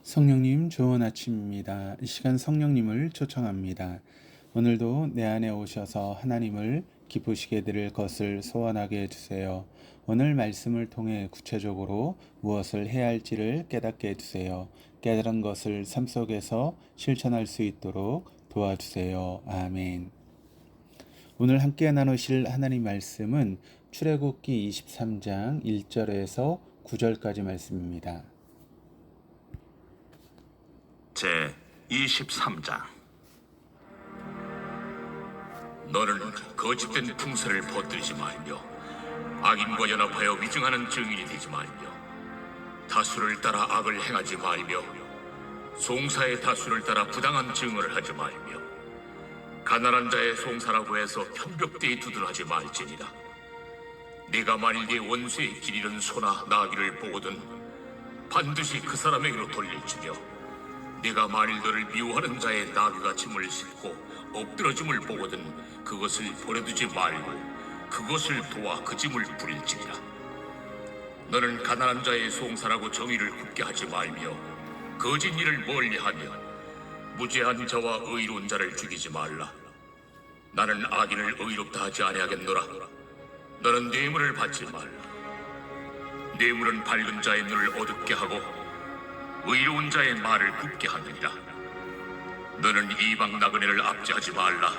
성령님 좋은 아침입니다. 이 시간 성령님을 초청합니다. 오늘도 내 안에 오셔서 하나님을 기쁘시게 드릴 것을 소원하게 해주세요. 오늘 말씀을 통해 구체적으로 무엇을 해야 할지를 깨닫게 해주세요. 깨달은 것을 삶 속에서 실천할 수 있도록 도와주세요. 아멘. 오늘 함께 나누실 하나님 말씀은 출애굽기 23장 1절에서 9절까지 말씀입니다. 제 23장. 너는 거짓된 풍설을 퍼뜨리지 말며 악인과 연합하여 위증하는 증인이 되지 말며 다수를 따라 악을 행하지 말며 송사의 다수를 따라 부당한 증언을 하지 말며 가난한 자의 송사라고 해서 편벽되이 두둔하지 말지니라. 네가 만일 네 원수의 길 잃은 소나 나귀를 보거든 반드시 그 사람에게로 돌릴지며 네가 만일 너를 미워하는 자의 나귀가 짐을 싣고 엎드러짐을 보거든 그것을 버려두지 말고 그것을 도와 그 짐을 부릴지니라. 너는 가난한 자의 송사라고 정의를 굽게 하지 말며 거짓 일을 멀리하며 무죄한 자와 의로운 자를 죽이지 말라. 나는 악인을 의롭다 하지 아니하겠노라. 너는 뇌물을 받지 말라. 뇌물은 밝은 자의 눈을 어둡게 하고 의로운 자의 말을 굽게 하느니라. 너는 이방 나그네를 압제하지 말라.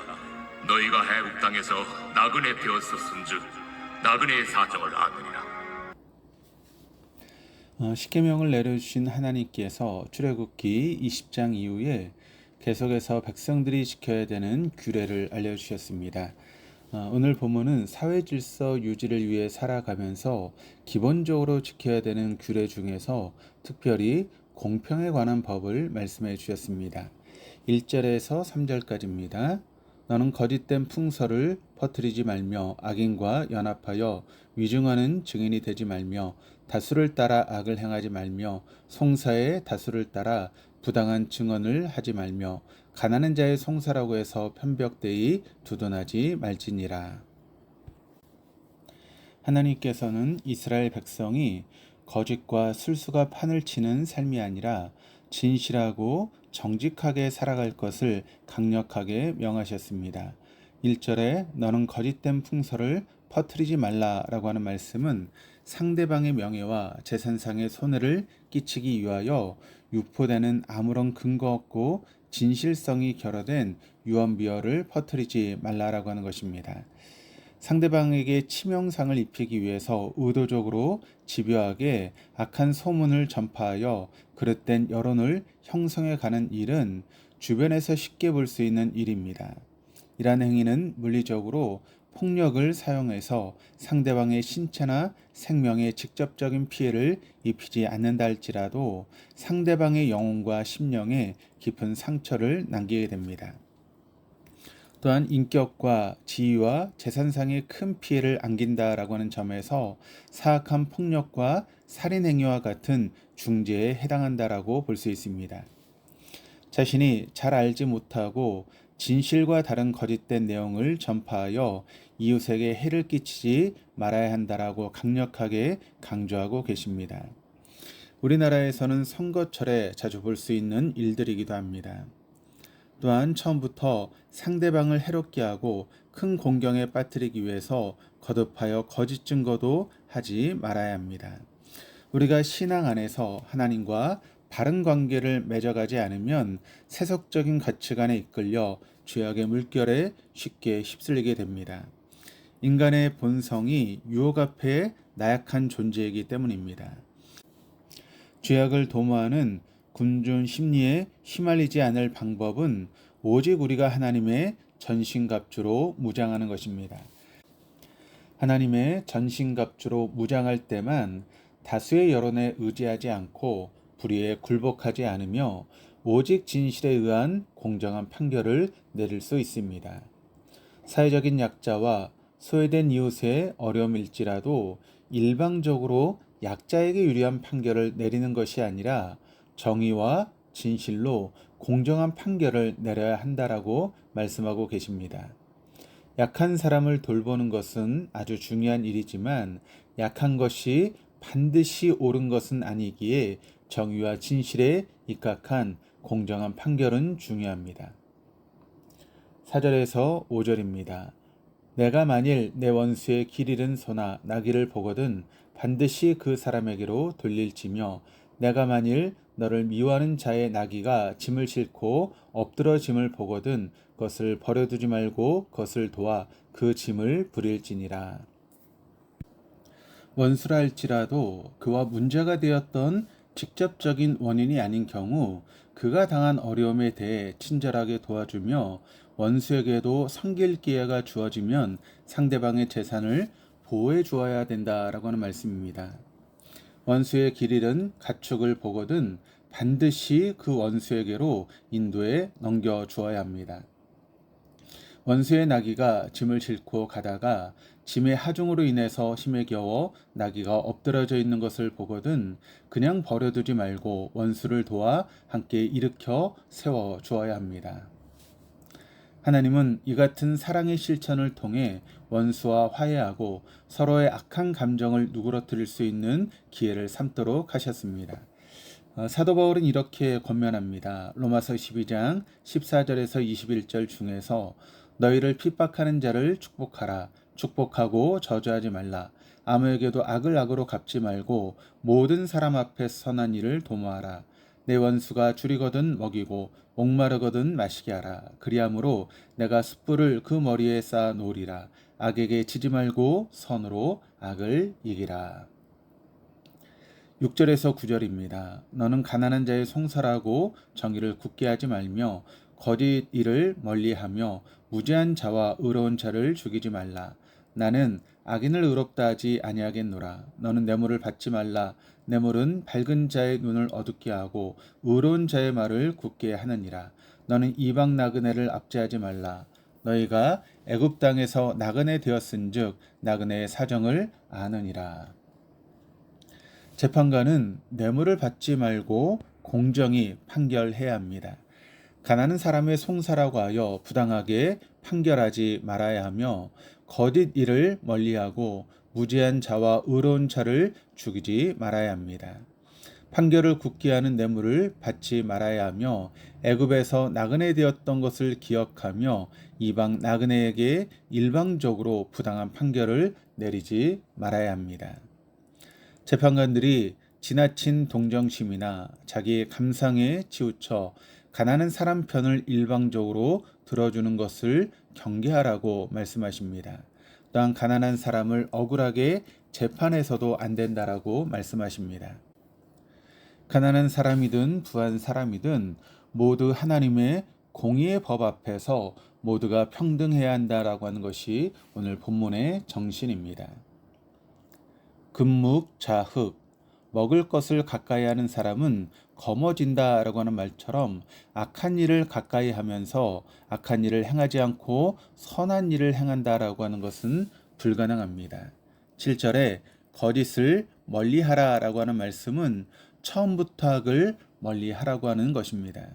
너희가 해국 땅에서 나그네 되었었은즉 나그네의 사정을 아느니라. 십계명을 내려주신 하나님께서 출애굽기 20장 이후에 계속해서 백성들이 지켜야 되는 규례를 알려주셨습니다. 오늘 본문은 사회 질서 유지를 위해 살아가면서 기본적으로 지켜야 되는 규례 중에서 특별히 공평에 관한 법을 말씀해 주셨습니다. 1절에서 3절까지입니다. 너는 거짓된 풍설을 퍼뜨리지 말며 악인과 연합하여 위증하는 증인이 되지 말며 다수를 따라 악을 행하지 말며 송사의 다수를 따라 부당한 증언을 하지 말며 가난한 자의 송사라고 해서 편벽되이 두둔하지 말지니라. 하나님께서는 이스라엘 백성이 거짓과 술수가 판을 치는 삶이 아니라 진실하고 정직하게 살아갈 것을 강력하게 명하셨습니다. 1절에 너는 거짓된 풍설을 퍼뜨리지 말라라고 하는 말씀은 상대방의 명예와 재산상의 손해를 끼치기 위하여 유포되는 아무런 근거 없고 진실성이 결여된 유언비어를 퍼뜨리지 말라라고 하는 것입니다. 상대방에게 치명상을 입히기 위해서 의도적으로 집요하게 악한 소문을 전파하여 그릇된 여론을 형성해 가는 일은 주변에서 쉽게 볼 수 있는 일입니다. 이러한 행위는 물리적으로 폭력을 사용해서 상대방의 신체나 생명에 직접적인 피해를 입히지 않는다 할지라도 상대방의 영혼과 심령에 깊은 상처를 남기게 됩니다. 또한 인격과 지위와 재산상의 큰 피해를 안긴다라고 하는 점에서 사악한 폭력과 살인 행위와 같은 중죄에 해당한다라고 볼 수 있습니다. 자신이 잘 알지 못하고 진실과 다른 거짓된 내용을 전파하여 이웃에게 해를 끼치지 말아야 한다라고 강력하게 강조하고 계십니다. 우리나라에서는 선거철에 자주 볼 수 있는 일들이기도 합니다. 또한 처음부터 상대방을 해롭게 하고 큰 공경에 빠뜨리기 위해서 거듭하여 거짓 증거도 하지 말아야 합니다. 우리가 신앙 안에서 하나님과 바른 관계를 맺어가지 않으면 세속적인 가치관에 이끌려 죄악의 물결에 쉽게 휩쓸리게 됩니다. 인간의 본성이 유혹 앞에 나약한 존재이기 때문입니다. 죄악을 도모하는 굶준 심리에 휘말리지 않을 방법은 오직 우리가 하나님의 전신갑주로 무장하는 것입니다. 하나님의 전신갑주로 무장할 때만 다수의 여론에 의지하지 않고 불의에 굴복하지 않으며 오직 진실에 의한 공정한 판결을 내릴 수 있습니다. 사회적인 약자와 소외된 이웃의 어려움일지라도 일방적으로 약자에게 유리한 판결을 내리는 것이 아니라 정의와 진실로 공정한 판결을 내려야 한다라고 말씀하고 계십니다. 약한 사람을 돌보는 것은 아주 중요한 일이지만 약한 것이 반드시 옳은 것은 아니기에 정의와 진실에 입각한 공정한 판결은 중요합니다. 4절에서 5절입니다. 내가 만일 내 원수의 길 잃은 소나 나귀를 보거든 반드시 그 사람에게로 돌릴지며 내가 만일 너를 미워하는 자의 나귀가 짐을 싣고 엎드러짐을 보거든 그것을 버려두지 말고 그것을 도와 그 짐을 부릴지니라. 원수라 할지라도 그와 문제가 되었던 직접적인 원인이 아닌 경우 그가 당한 어려움에 대해 친절하게 도와주며 원수에게도 섬길 기회가 주어지면 상대방의 재산을 보호해 주어야 된다라고 하는 말씀입니다. 원수의 길 잃은 가축을 보거든 반드시 그 원수에게로 인도해 넘겨 주어야 합니다. 원수의 나귀가 짐을 싣고 가다가 짐의 하중으로 인해서 힘에 겨워 나귀가 엎드러져 있는 것을 보거든 그냥 버려두지 말고 원수를 도와 함께 일으켜 세워 주어야 합니다. 하나님은 이 같은 사랑의 실천을 통해 원수와 화해하고 서로의 악한 감정을 누그러뜨릴 수 있는 기회를 삼도록 하셨습니다. 사도 바울은 이렇게 권면합니다. 로마서 12장 14절에서 21절 중에서 너희를 핍박하는 자를 축복하라. 축복하고 저주하지 말라. 아무에게도 악을 악으로 갚지 말고 모든 사람 앞에 선한 일을 도모하라. 내 원수가 줄이거든 먹이고 목마르거든 마시게 하라. 그리함으로 내가 숯불을 그 머리에 쌓아 놓으리라. 악에게 치지 말고 선으로 악을 이기라. 6절에서 9절입니다. 너는 가난한 자의 송사라고 정의를 굳게 하지 말며 거짓 일을 멀리하며 무죄한 자와 의로운 자를 죽이지 말라. 나는 악인을 의롭다 하지 아니하겠노라. 너는 뇌물을 받지 말라. 뇌물은 밝은 자의 눈을 어둡게 하고 의로운 자의 말을 굳게 하느니라. 너는 이방 나그네를 압제하지 말라. 너희가 애굽 땅에서 나그네 되었은즉 나그네의 사정을 아느니라. 재판관은 뇌물을 받지 말고 공정히 판결해야 합니다. 가난한 사람의 송사라고 하여 부당하게 판결하지 말아야 하며 거짓 일을 멀리하고 무죄한 자와 의로운 자를 죽이지 말아야 합니다. 판결을 굳게 하는 뇌물을 받지 말아야 하며 애굽에서 나그네 되었던 것을 기억하며 이방 나그네에게 일방적으로 부당한 판결을 내리지 말아야 합니다. 재판관들이 지나친 동정심이나 자기의 감상에 치우쳐 가난한 사람 편을 일방적으로 들어주는 것을 경계하라고 말씀하십니다. 또한 가난한 사람을 억울하게 재판해서도 안 된다라고 말씀하십니다. 가난한 사람이든 부한 사람이든 모두 하나님의 공의의 법 앞에서 모두가 평등해야 한다라고 하는 것이 오늘 본문의 정신입니다. 금묵자흑 먹을 것을 가까이 하는 사람은 거머진다라고 하는 말처럼 악한 일을 가까이 하면서 악한 일을 행하지 않고 선한 일을 행한다라고 하는 것은 불가능합니다. 7절에 거짓을 멀리하라라고 하는 말씀은 처음부터 악을 멀리하라고 하는 것입니다.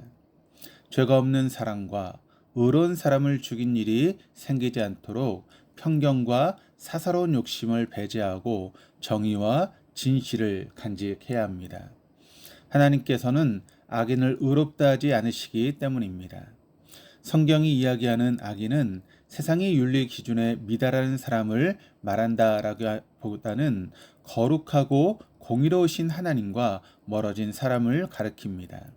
죄가 없는 사람과 의로운 사람을 죽인 일이 생기지 않도록 편견과 사사로운 욕심을 배제하고 정의와 진실을 간직해야 합니다. 하나님께서는 악인을 의롭다 하지 않으시기 때문입니다. 성경이 이야기하는 악인은 세상의 윤리 기준에 미달하는 사람을 말한다라기보다는 거룩하고 공의로우신 하나님과 멀어진 사람을 가리킵니다.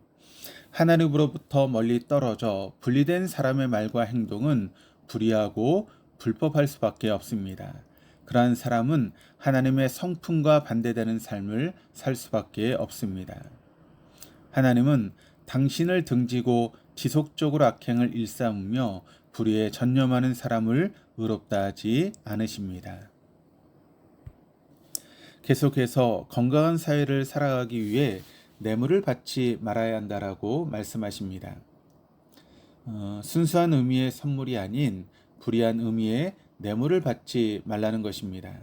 하나님으로부터 멀리 떨어져 분리된 사람의 말과 행동은 불의하고 불법할 수밖에 없습니다. 그러한 사람은 하나님의 성품과 반대되는 삶을 살 수밖에 없습니다. 하나님은 당신을 등지고 지속적으로 악행을 일삼으며 불의에 전념하는 사람을 의롭다 하지 않으십니다. 계속해서 건강한 사회를 살아가기 위해 뇌물을 받지 말아야 한다라고 말씀하십니다. 순수한 의미의 선물이 아닌 불의한 의미의 뇌물을 받지 말라는 것입니다.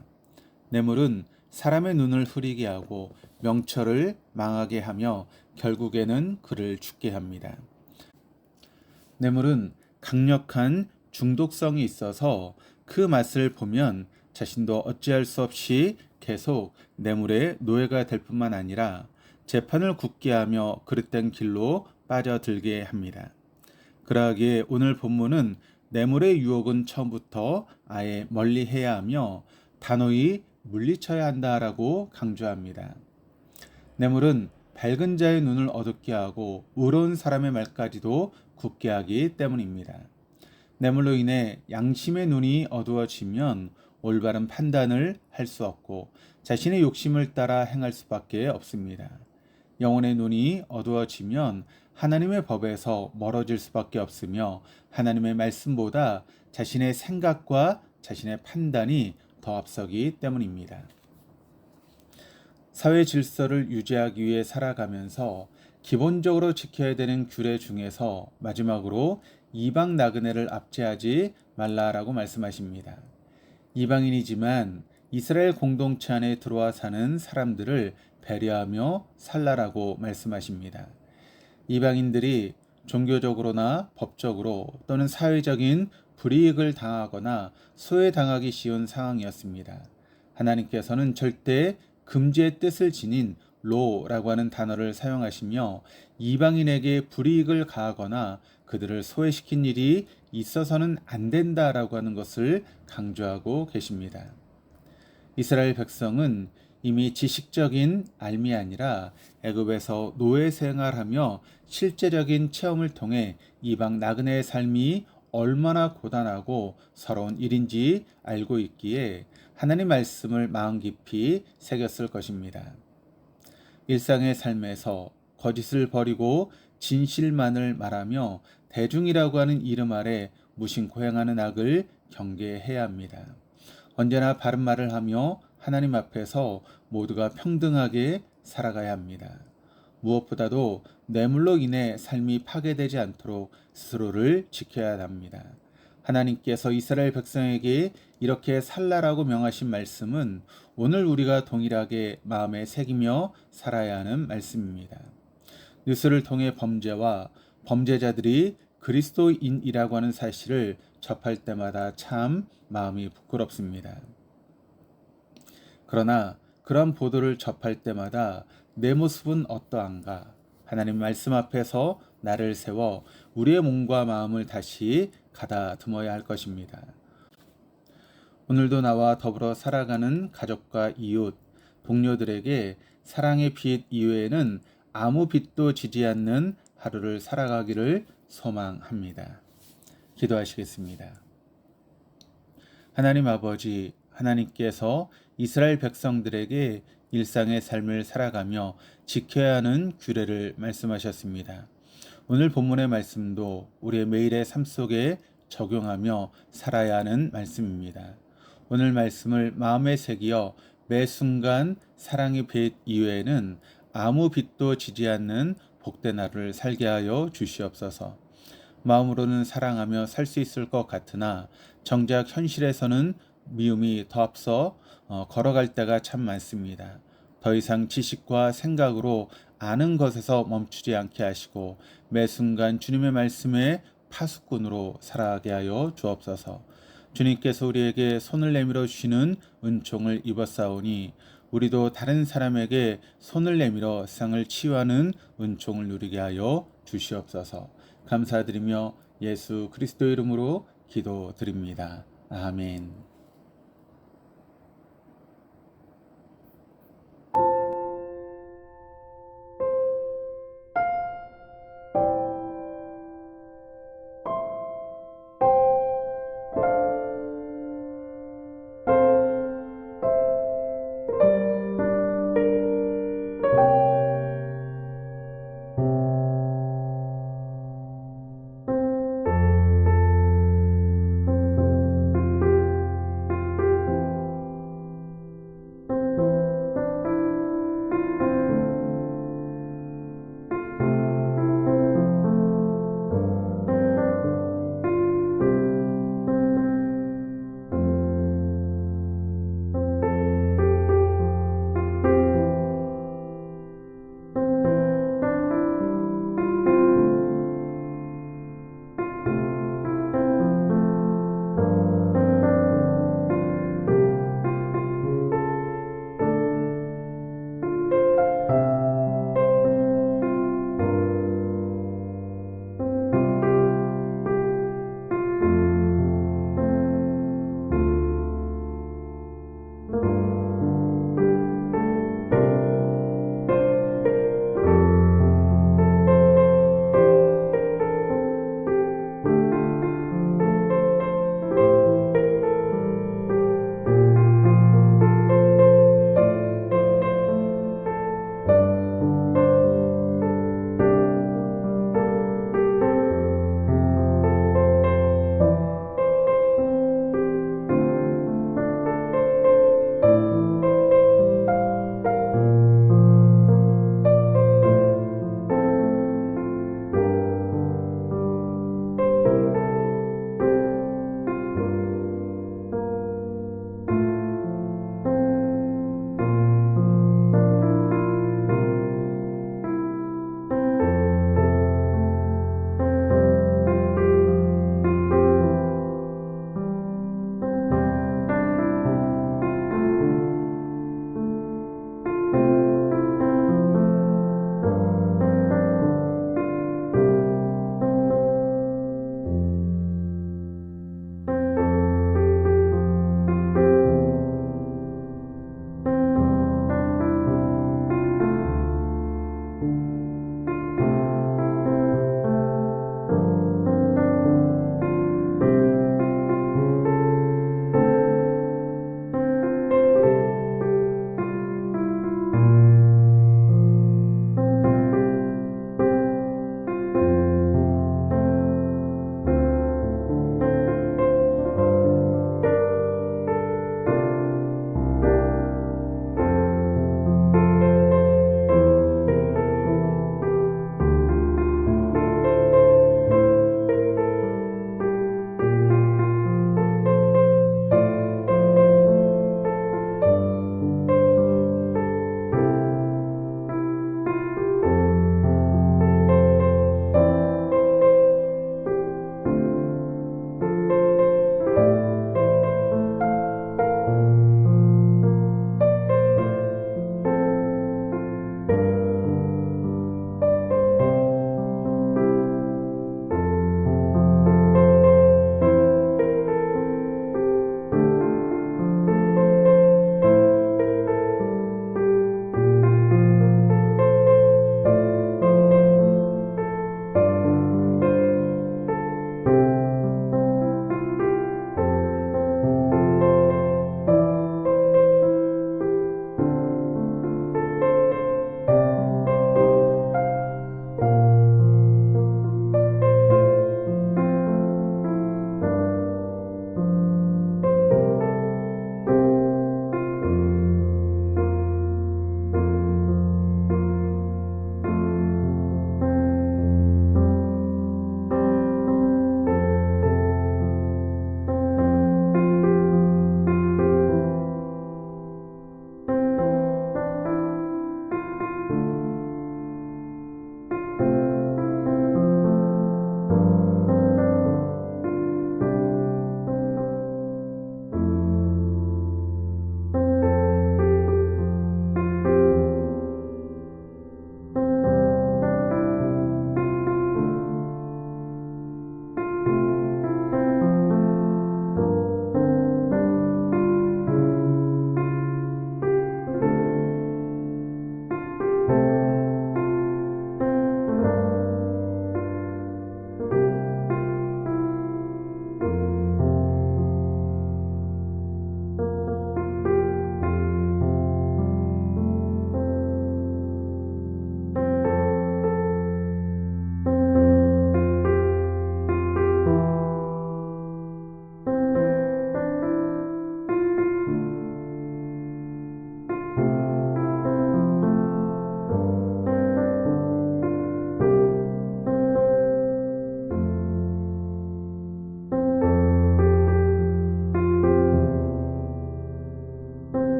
뇌물은 사람의 눈을 흐리게 하고 명철을 망하게 하며 결국에는 그를 죽게 합니다. 뇌물은 강력한 중독성이 있어서 그 맛을 보면 자신도 어찌할 수 없이 계속 뇌물의 노예가 될 뿐만 아니라 재판을 굳게 하며 그릇된 길로 빠져들게 합니다. 그러하기에 오늘 본문은 뇌물의 유혹은 처음부터 아예 멀리해야 하며 단호히 물리쳐야 한다라고 강조합니다. 뇌물은 밝은 자의 눈을 어둡게 하고 의로운 사람의 말까지도 굳게 하기 때문입니다. 뇌물로 인해 양심의 눈이 어두워지면 올바른 판단을 할 수 없고 자신의 욕심을 따라 행할 수밖에 없습니다. 영혼의 눈이 어두워지면 하나님의 법에서 멀어질 수밖에 없으며 하나님의 말씀보다 자신의 생각과 자신의 판단이 더 앞서기 때문입니다. 사회 질서를 유지하기 위해 살아가면서 기본적으로 지켜야 되는 규례 중에서 마지막으로 이방 나그네를 압제하지 말라라고 말씀하십니다. 이방인이지만 이스라엘 공동체 안에 들어와 사는 사람들을 배려하며 살라라고 말씀하십니다. 이방인들이 종교적으로나 법적으로 또는 사회적인 불이익을 당하거나 소외당하기 쉬운 상황이었습니다. 하나님께서는 절대 금지의 뜻을 지닌 로라고 하는 단어를 사용하시며 이방인에게 불이익을 가하거나 그들을 소외시킨 일이 있어서는 안 된다라고 하는 것을 강조하고 계십니다. 이스라엘 백성은 이미 지식적인 알미 아니라 애굽에서 노예 생활하며 실제적인 체험을 통해 이방 나그네의 삶이 얼마나 고단하고 서러운 일인지 알고 있기에 하나님 말씀을 마음 깊이 새겼을 것입니다. 일상의 삶에서 거짓을 버리고 진실만을 말하며 대중이라고 하는 이름 아래 무심코 행하는 악을 경계해야 합니다. 언제나 바른 말을 하며 하나님 앞에서 모두가 평등하게 살아가야 합니다. 무엇보다도 뇌물로 인해 삶이 파괴되지 않도록 스스로를 지켜야 합니다. 하나님께서 이스라엘 백성에게 이렇게 살라라고 명하신 말씀은 오늘 우리가 동일하게 마음에 새기며 살아야 하는 말씀입니다. 뉴스를 통해 범죄와 범죄자들이 그리스도인이라고 하는 사실을 접할 때마다 참 마음이 부끄럽습니다. 그러나 그런 보도를 접할 때마다 내 모습은 어떠한가? 하나님 말씀 앞에서 나를 세워 우리의 몸과 마음을 다시 가다듬어야 할 것입니다. 오늘도 나와 더불어 살아가는 가족과 이웃, 동료들에게 사랑의 빛 이외에는 아무 빛도 지지 않는 하루를 살아가기를 소망합니다. 기도하시겠습니다. 하나님 아버지, 하나님께서 이스라엘 백성들에게 일상의 삶을 살아가며 지켜야 하는 규례를 말씀하셨습니다. 오늘 본문의 말씀도 우리의 매일의 삶 속에 적용하며 살아야 하는 말씀입니다. 오늘 말씀을 마음에 새기어 매 순간 사랑의 빛 이외에는 아무 빛도 지지 않는 복된 하루를 살게 하여 주시옵소서. 마음으로는 사랑하며 살 수 있을 것 같으나 정작 현실에서는 미움이 더 앞서 걸어갈 때가 참 많습니다. 더 이상 지식과 생각으로 아는 것에서 멈추지 않게 하시고 매 순간 주님의 말씀에 파수꾼으로 살아가게 하여 주옵소서. 주님께서 우리에게 손을 내밀어 주시는 은총을 입었사오니 우리도 다른 사람에게 손을 내밀어 세상을 치유하는 은총을 누리게 하여 주시옵소서. 감사드리며 예수 그리스도 이름으로 기도드립니다. 아멘.